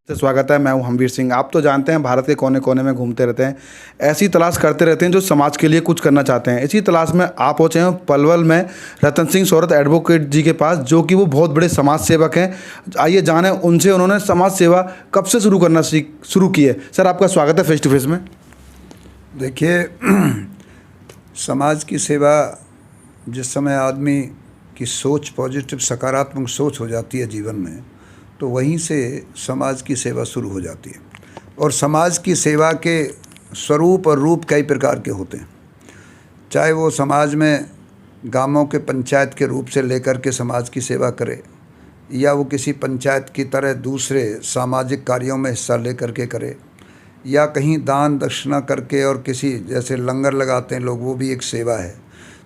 से स्वागत है। मैं हूं हमवीर सिंह। आप तो जानते हैं भारत के कोने कोने में घूमते रहते हैं, ऐसी तलाश करते रहते हैं जो समाज के लिए कुछ करना चाहते हैं। इसी तलाश में आप पहुंचे हैं पलवल में रतन सिंह सोरत एडवोकेट जी के पास, जो कि वो बहुत बड़े समाज सेवक हैं। आइए जाने उनसे उन्होंने समाज सेवा कब से शुरू की है। सर, आपका स्वागत है फेस टू फेस में। देखिए, समाज की सेवा जिस समय आदमी की सोच पॉजिटिव सकारात्मक सोच हो जाती है जीवन में, तो वहीं से समाज की सेवा शुरू हो जाती है। और समाज की सेवा के स्वरूप और रूप कई प्रकार के होते हैं, चाहे वो समाज में गांवों के पंचायत के रूप से लेकर के समाज की सेवा करे, या वो किसी पंचायत की तरह दूसरे सामाजिक कार्यों में हिस्सा लेकर के करे, या कहीं दान दक्षिणा करके और किसी जैसे लंगर लगाते हैं लोग, वो भी एक सेवा है।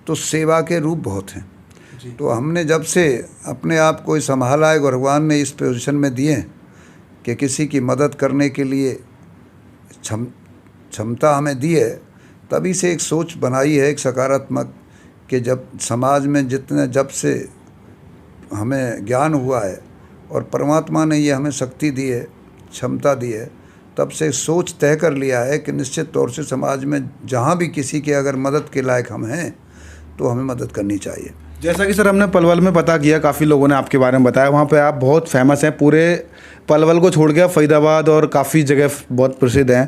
तो सेवा के रूप बहुत हैं। तो हमने जब से अपने आप को संभाला है, भगवान ने इस पोजीशन में दिए कि किसी की मदद करने के लिए क्षमता हमें दी है, तभी से एक सोच बनाई है एक सकारात्मक, कि जब समाज में जब से हमें ज्ञान हुआ है और परमात्मा ने ये हमें शक्ति दी है, क्षमता दी है, तब से सोच तय कर लिया है कि निश्चित तौर से समाज में जहाँ भी किसी के अगर मदद के लायक हम हैं तो हमें मदद करनी चाहिए। जैसा कि सर हमने पलवल में पता किया, काफ़ी लोगों ने आपके बारे में बताया, वहाँ पे आप बहुत फेमस हैं। पूरे पलवल को छोड़ के फरीदाबाद और काफ़ी जगह बहुत प्रसिद्ध हैं।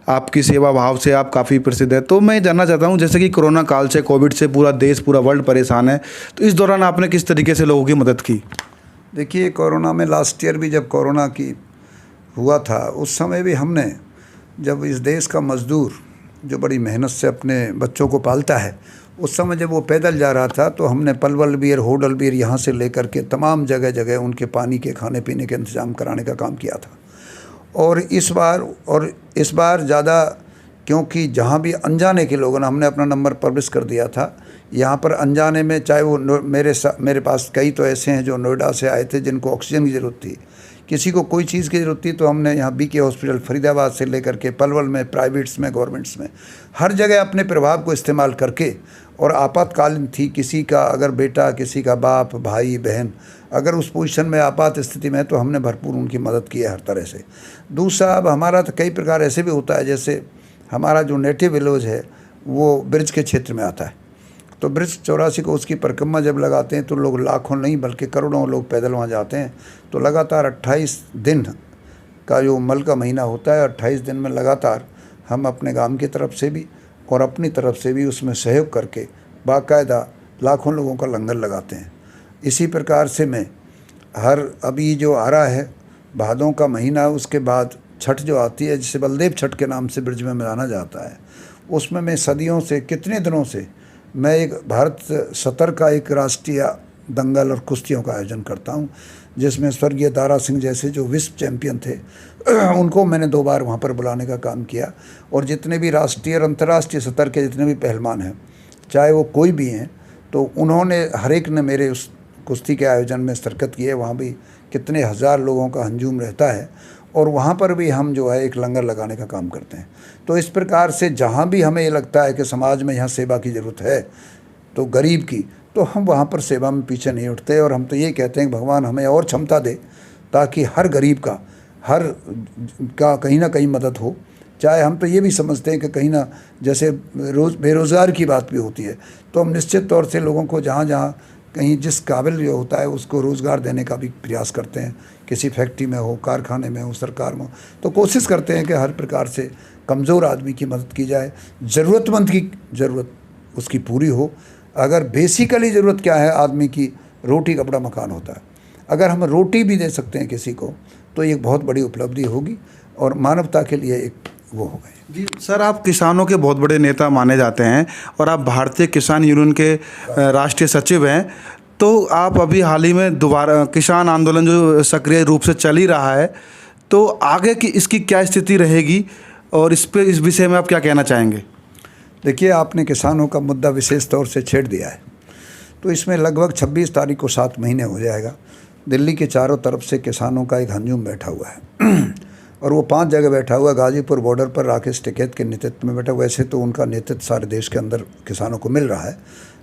आपकी सेवा भाव से आप काफ़ी प्रसिद्ध है। तो मैं जानना चाहता हूँ, जैसे कि कोरोना काल से, कोविड से पूरा देश, पूरा वर्ल्ड परेशान है, तो इस दौरान आपने किस तरीके से लोगों की मदद की? देखिए, कोरोना में लास्ट ईयर भी जब कोरोना की हुआ था, उस समय भी हमने, जब इस देश का मज़दूर जो बड़ी मेहनत से अपने बच्चों को पालता है, उस समय जब वो पैदल जा रहा था, तो हमने पलवल बीर, होडल बीर यहाँ से लेकर के तमाम जगह जगह उनके पानी के, खाने पीने के इंतज़ाम कराने का काम किया था। और इस बार ज़्यादा, क्योंकि जहाँ भी अनजाने के लोगों ने, हमने अपना नंबर पब्लिश कर दिया था। यहाँ पर अनजाने में, चाहे वो मेरे पास कई तो ऐसे हैं जो नोएडा से आए थे जिनको ऑक्सीजन की ज़रूरत थी, किसी को कोई चीज़ की ज़रूरत थी, तो हमने यहाँ बीके हॉस्पिटल फरीदाबाद से लेकर के पलवल में, प्राइवेट्स में, गवर्नमेंट्स में, हर जगह अपने प्रभाव को इस्तेमाल करके, और आपातकालीन थी, किसी का अगर बेटा, किसी का बाप, भाई, बहन अगर उस पोजीशन में आपात स्थिति में, तो हमने भरपूर उनकी मदद की है हर तरह से। दूसरा, अब हमारा तो कई प्रकार ऐसे भी होता है, जैसे हमारा जो नेटिव विलेज है वो ब्रिज के क्षेत्र में आता है, तो ब्रिज 84 को उसकी परिक्रमा जब लगाते हैं, तो लोग लाखों नहीं बल्कि करोड़ों लोग पैदल वहाँ जाते हैं। तो लगातार 28 दिन का जो मल का महीना होता है, 28 दिन में लगातार हम अपने गांव की तरफ से भी और अपनी तरफ से भी उसमें सहयोग करके बाकायदा लाखों लोगों का लंगर लगाते हैं। इसी प्रकार से मैं अभी जो आ रहा है भादों का महीना, उसके बाद छठ जो आती है, जिसे बलदेव छठ के नाम से ब्रिज में मनाया जाता है, उसमें मैं सदियों से, कितने दिनों से मैं एक भारत 70 का एक राष्ट्रीय दंगल और कुश्तियों का आयोजन करता हूं, जिसमें स्वर्गीय दारा सिंह जैसे जो विश्व चैंपियन थे उनको मैंने 2 बार वहां पर बुलाने का काम किया। और जितने भी राष्ट्रीय और अंतर्राष्ट्रीय स्तर के जितने भी पहलवान हैं, चाहे वो कोई भी हैं, तो उन्होंने हर एक ने मेरे उस कुश्ती के आयोजन में शिरकत की है। वहाँ भी कितने हज़ार लोगों का हंजूम रहता है, और वहाँ पर भी हम जो है एक लंगर लगाने का काम करते हैं। तो इस प्रकार से जहाँ भी हमें ये लगता है कि समाज में यहाँ सेवा की ज़रूरत है, तो गरीब की, तो हम वहाँ पर सेवा में पीछे नहीं उठते। और हम तो ये कहते हैं कि भगवान हमें और क्षमता दे, ताकि हर गरीब का, कहीं ना कहीं मदद हो। चाहे हम तो ये भी समझते हैं कि कहीं ना, जैसे बेरोज़गार की बात भी होती है, तो हम निश्चित तौर से लोगों को जहाँ जहाँ कहीं जिस काबिल जो होता है उसको रोज़गार देने का भी प्रयास करते हैं। किसी फैक्ट्री में हो, कारखाने में हो, सरकार में हो, तो कोशिश करते हैं कि हर प्रकार से कमज़ोर आदमी की मदद की जाए, ज़रूरतमंद की ज़रूरत उसकी पूरी हो। अगर बेसिकली ज़रूरत क्या है आदमी की, रोटी कपड़ा मकान होता है। अगर हम रोटी भी दे सकते हैं किसी को, तो ये बहुत बड़ी उपलब्धि होगी और मानवता के लिए एक वो हो गए। जी सर, आप किसानों के बहुत बड़े नेता माने जाते हैं और आप भारतीय किसान यूनियन के राष्ट्रीय सचिव हैं। तो आप अभी हाल ही में दोबारा किसान आंदोलन जो सक्रिय रूप से चल ही रहा है, तो आगे की इसकी क्या स्थिति रहेगी और इस विषय में आप क्या कहना चाहेंगे? देखिए, आपने किसानों का मुद्दा विशेष तौर से छेड़ दिया है। तो इसमें लगभग 26 तारीख को 7 महीने हो जाएगा। दिल्ली के चारों तरफ से किसानों का एक हंजूम बैठा हुआ है और वो 5 जगह बैठा हुआ है। गाजीपुर बॉर्डर पर राकेश टिकैत के नेतृत्व में बैठा। वैसे तो उनका नेतृत्व सारे देश के अंदर किसानों को मिल रहा है,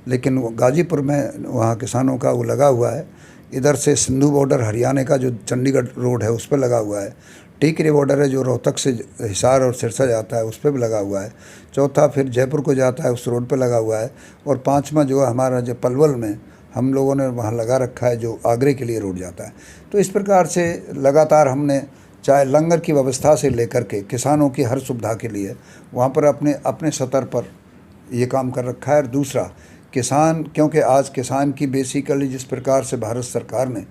लेकिन गाजीपुर में वहाँ किसानों का वो लगा हुआ है। इधर से सिंधु बॉर्डर हरियाणा का जो चंडीगढ़ रोड है उस पर लगा हुआ है। टीकरी बॉर्डर है जो रोहतक से हिसार और सिरसा जाता है, उस पर भी लगा हुआ है। चौथा फिर जयपुर को जाता है, उस रोड पे लगा हुआ है। और पाँचवा जो है हमारा जो पलवल में हम लोगों ने वहाँ लगा रखा है, जो आगरे के लिए रोड जाता है। तो इस प्रकार से लगातार हमने चाहे लंगर की व्यवस्था से लेकर के किसानों की हर सुविधा के लिए वहाँ पर अपने स्तर पर ये काम कर रखा है। और दूसरा किसान, क्योंकि आज किसान की बेसिकली जिस प्रकार से भारत सरकार ने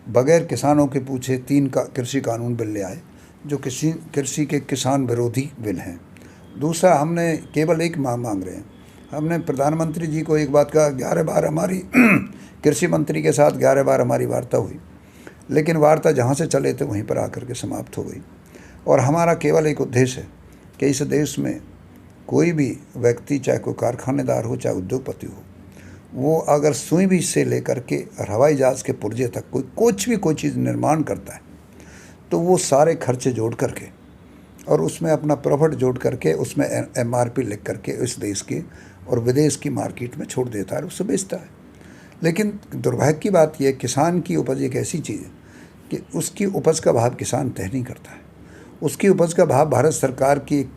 बगैर किसानों के पूछे 3 कृषि कानून बिल ले आए, जो कृषि के किसान विरोधी बिल हैं। दूसरा, हमने केवल एक मांग रहे हैं। हमने प्रधानमंत्री जी को एक बात कहा, 11 बार हमारी कृषि मंत्री के साथ 11 बार हमारी वार्ता हुई, लेकिन वार्ता जहाँ से चले थे वहीं पर आकर के समाप्त हो गई। और हमारा केवल एक उद्देश्य है कि इस देश में कोई भी व्यक्ति, चाहे कोई कारखानेदार हो, चाहे उद्योगपति हो, वो अगर सुई बीज से लेकर के हवाई जहाज़ के पुर्जे तक कोई चीज़ निर्माण करता है, तो वो सारे खर्चे जोड़ करके और उसमें अपना प्रॉफिट जोड़ करके उसमें MRP लिख करके इस देश की और विदेश की मार्केट में छोड़ देता है, उससे बेचता है। लेकिन दुर्भाग्य की बात यह, किसान की उपज एक ऐसी चीज़ है कि उसकी उपज का भाव किसान तय नहीं करता है। उसकी उपज का भाव भारत सरकार की एक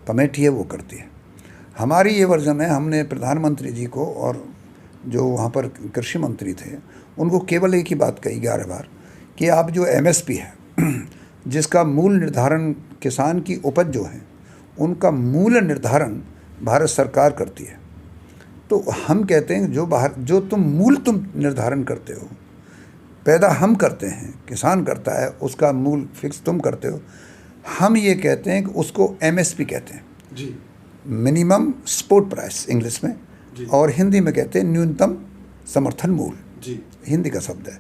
कमेटी है, वो करती है। हमारी ये वर्जन है, हमने प्रधानमंत्री जी को और जो वहाँ पर कृषि मंत्री थे उनको केवल एक ही बात कही 11 बार कि आप जो MSP है जिसका मूल निर्धारण किसान की उपज जो है उनका मूल निर्धारण भारत सरकार करती है। तो हम कहते हैं जो तुम निर्धारण करते हो, पैदा हम करते हैं, किसान करता है, उसका मूल फिक्स तुम करते हो। हम ये कहते हैं कि उसको MSP कहते हैं जी, मिनिमम सपोर्ट प्राइस इंग्लिश में, और हिंदी में कहते हैं न्यूनतम समर्थन मूल्य जी, हिंदी का शब्द है।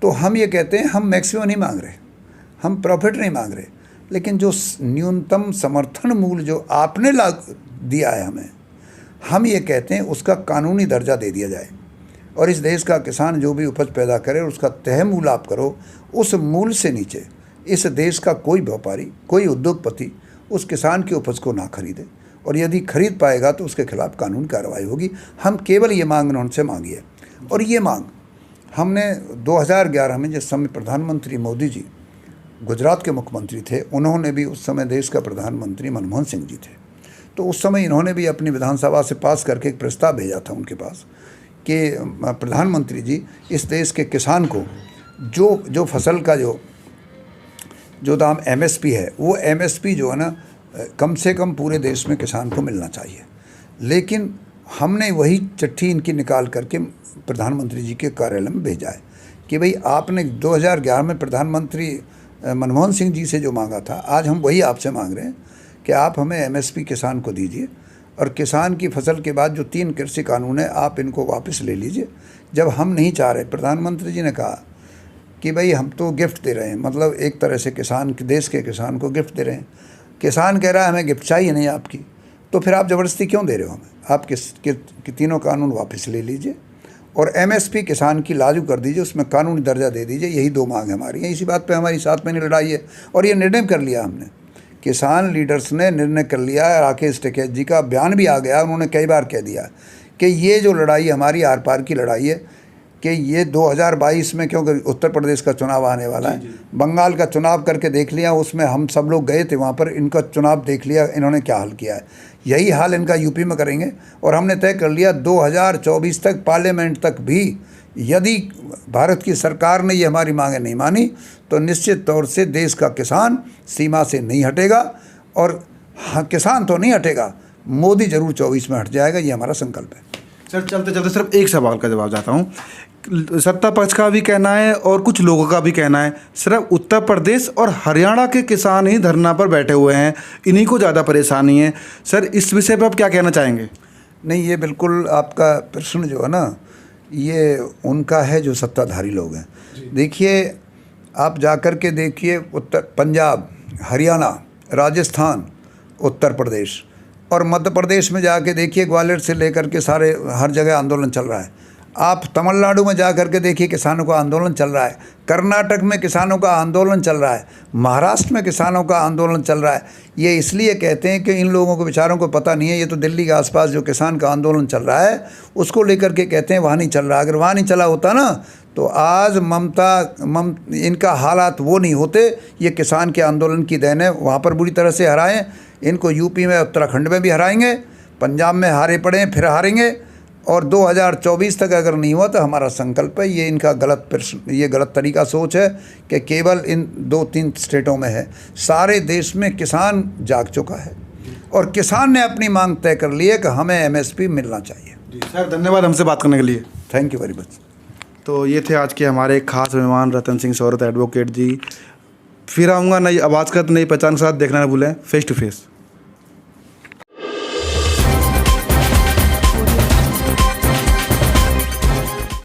तो हम ये कहते हैं हम मैक्सिमम नहीं मांग रहे, हम प्रॉफिट नहीं मांग रहे, लेकिन जो न्यूनतम समर्थन मूल्य जो आपने दिया है हमें, हम ये कहते हैं उसका कानूनी दर्जा दे दिया जाए। और इस देश का किसान जो भी उपज पैदा करे उसका तय मूल्य आप करो, उस मूल्य से नीचे इस देश का कोई व्यापारी, कोई उद्योगपति उस किसान की उपज को ना खरीदे, और यदि खरीद पाएगा तो उसके खिलाफ कानूनी कार्रवाई होगी। हम केवल ये मांग उनसे मांगी है। और ये मांग हमने 2011 में, जिस समय प्रधानमंत्री मोदी जी गुजरात के मुख्यमंत्री थे, उन्होंने भी उस समय देश का प्रधानमंत्री मनमोहन सिंह जी थे, तो उस समय इन्होंने भी अपनी विधानसभा से पास करके एक प्रस्ताव भेजा था उनके पास कि प्रधानमंत्री जी इस देश के किसान को जो फसल का जो दाम MSP है, वो MSP जो है ना कम से कम पूरे देश में किसान को मिलना चाहिए। लेकिन हमने वही चिट्ठी इनकी निकाल करके प्रधानमंत्री जी के कार्यालय में भेजा है कि भाई आपने 2011 में प्रधानमंत्री मनमोहन सिंह जी से जो मांगा था, आज हम वही आपसे मांग रहे हैं कि आप हमें MSP किसान को दीजिए, और किसान की फसल के बाद जो 3 कृषि कानून है आप इनको वापस ले लीजिए। जब हम नहीं चाह रहे, प्रधानमंत्री जी ने कहा कि भाई हम तो गिफ्ट दे रहे हैं, मतलब एक तरह से देश के किसान को गिफ्ट दे रहे हैं। किसान कह रहा है हमें गिफ्ट चाहिए नहीं आपकी, तो फिर आप ज़बरदस्ती क्यों दे रहे हो हमें? आप तीनों कानून वापस ले लीजिए और MSP किसान की लागू कर दीजिए, उसमें कानूनी दर्जा दे दीजिए। यही 2 मांग हमारी है। इसी बात पे हमारी 7 महीने लड़ाई है, और ये निर्णय कर लिया हमने, किसान लीडर्स ने निर्णय कर लिया। राकेश टिकैत जी का बयान भी आ गया, उन्होंने कई बार कह दिया कि ये जो लड़ाई हमारी आर पार की लड़ाई है, कि ये 2022 में, क्योंकि उत्तर प्रदेश का चुनाव आने वाला है, बंगाल का चुनाव करके देख लिया, उसमें हम सब लोग गए थे वहाँ पर, इनका चुनाव देख लिया इन्होंने क्या हाल किया है। यही हाल इनका यूपी में करेंगे। और हमने तय कर लिया 2024 तक पार्लियामेंट तक भी यदि भारत की सरकार ने ये हमारी मांगें नहीं मानी तो निश्चित तौर से देश का किसान सीमा से नहीं हटेगा। और हाँ, किसान तो नहीं हटेगा, मोदी जरूर 24 में हट जाएगा, ये हमारा संकल्प है। सर चलते चलते सिर्फ एक सवाल का जवाब चाहता हूँ। सत्ता पक्ष का भी कहना है और कुछ लोगों का भी कहना है सिर्फ उत्तर प्रदेश और हरियाणा के किसान ही धरना पर बैठे हुए हैं, इन्हीं को ज़्यादा परेशानी है। सर इस विषय पर आप क्या कहना चाहेंगे? नहीं, ये बिल्कुल आपका प्रश्न जो है ना, ये उनका है जो सत्ताधारी लोग हैं। देखिए, आप जाकर के देखिए, पंजाब, हरियाणा, राजस्थान, उत्तर प्रदेश और मध्य प्रदेश में जाके देखिए, ग्वालियर से लेकर के सारे हर जगह आंदोलन चल रहा है। आप तमिलनाडु में जा कर के देखिए, किसानों का आंदोलन चल रहा है। कर्नाटक में किसानों का आंदोलन चल रहा है। महाराष्ट्र में किसानों का आंदोलन चल रहा है। ये इसलिए कहते हैं कि इन लोगों को बेचारों को पता नहीं है। ये तो दिल्ली के आसपास जो किसान का आंदोलन चल रहा है उसको लेकर के कहते हैं वहाँ नहीं चल रहा। अगर वहाँ नहीं चला होता ना तो आज इनका हालात वो नहीं होते। ये किसान के आंदोलन की देन है। वहाँ पर बुरी तरह से हराएं इनको। यूपी में, उत्तराखंड में भी हराएंगे, पंजाब में हारे पड़े हैं, फिर हारेंगे। और 2024 तक अगर नहीं हुआ तो हमारा संकल्प है, ये इनका गलत तरीका सोच है कि केवल इन 2-3 स्टेटों में है। सारे देश में किसान जाग चुका है और किसान ने अपनी मांग तय कर ली है कि हमें एमएसपी मिलना चाहिए। जी सर, धन्यवाद हमसे बात करने के लिए। Thank you very much. तो ये थे आज के हमारे खास मेहमान रतन सिंह सोरत एडवोकेट जी। फिर आऊँगा नई आवाज़ का, नई पहचान के साथ। देखना न भूलें फेस टू फेस।